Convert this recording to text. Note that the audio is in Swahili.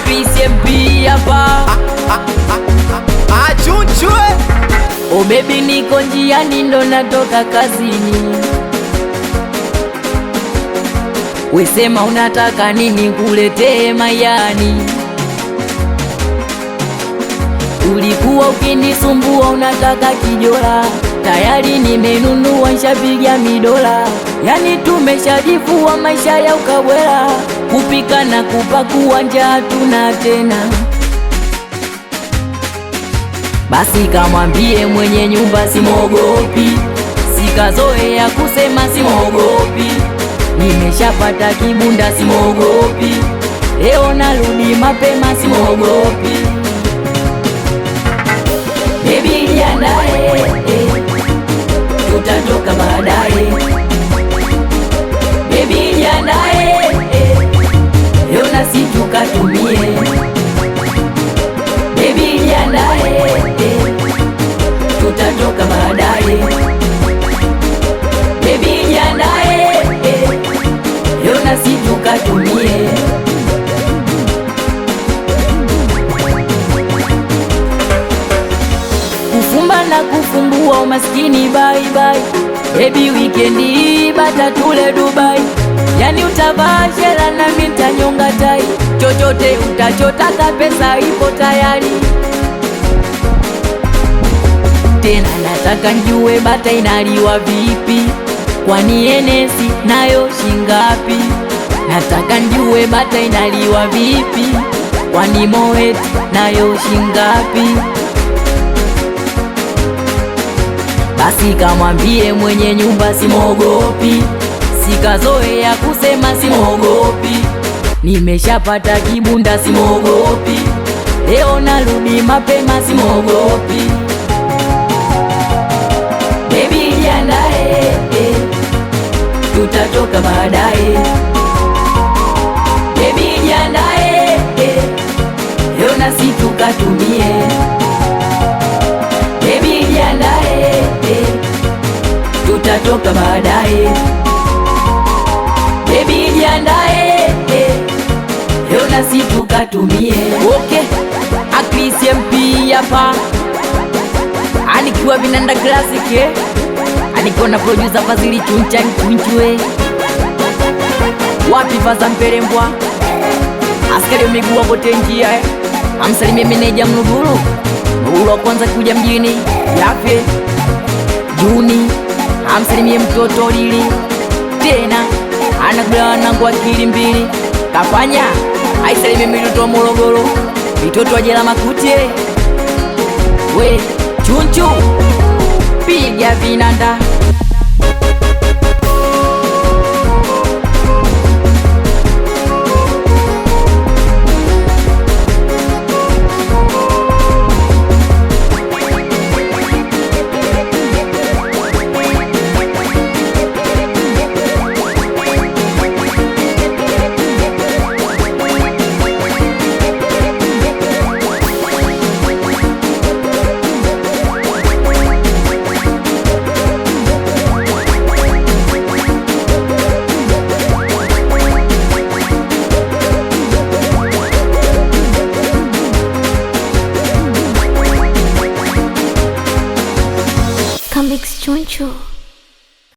Chris MP hapa. Chunchwe. Oh baby niko njiani ndo natoka kazini. Wesema unataka nini kuletee mayani? Ulikuwa ukinisumbua unataka kijola. Tayari nimenunua nshapiga midola. Yani tumeshajifua maisha ya ukabwela. Kupika na kupakua njaa tuna tena. Basi kamwambie mwenye nyumba simogopi. Sikazoea kusema simogopi. Nimeshapata kibunda simogopi. Leo narudi mapema simogopi. Baby jiandae, tutatoka baadaye. Baby jiandae, leo nasi tukatumie. Baby jiandae, tutatoka baadaye. Baby jiandae, leo nasi tukatumie. Kufumba na kufumbua umaskini bye bye. Baby weekendi bata tule Dubai. Yani utavaa shela na minta nyonga tai. Chochote utachotaka pesa ipo tayari. Tena nataka njue bata inaliwa vipi. Kwani enesi nayo shingapi. Nataka njue bata inaliwa vipi. Kwani Moet nayo shingapi. Basi kamwambie mwenye nyumba simogopi. Sikazoea kusema simogopi. Nimeshapata kibunda simogopi. Leo narudi mapema simogopi. Baby jiandae, tutatoka baadaye. Baby jiandae, leo nasi tukatumie. Baby jiandae, tutatoka baadaye. Baby jiandae, leo nasi tukatumie. Okay, Chris MP hapa. Anikiwa Vinanda Classic, aniko na producer Fazili Chunchani Chunchwe. Wapi Faza Mperembwa, askari miguu wote njia. Amsalimie meneja Mluguru, Mluguru wa kwanza kuja mjini. Yafe Juni, amsalimie mtoto Lili. Tena anagula nangu akili mbili. Kafanya aisalimie mitoto Morogoro, mitoto wa jela Makutie. We Chunchu piga vinanda.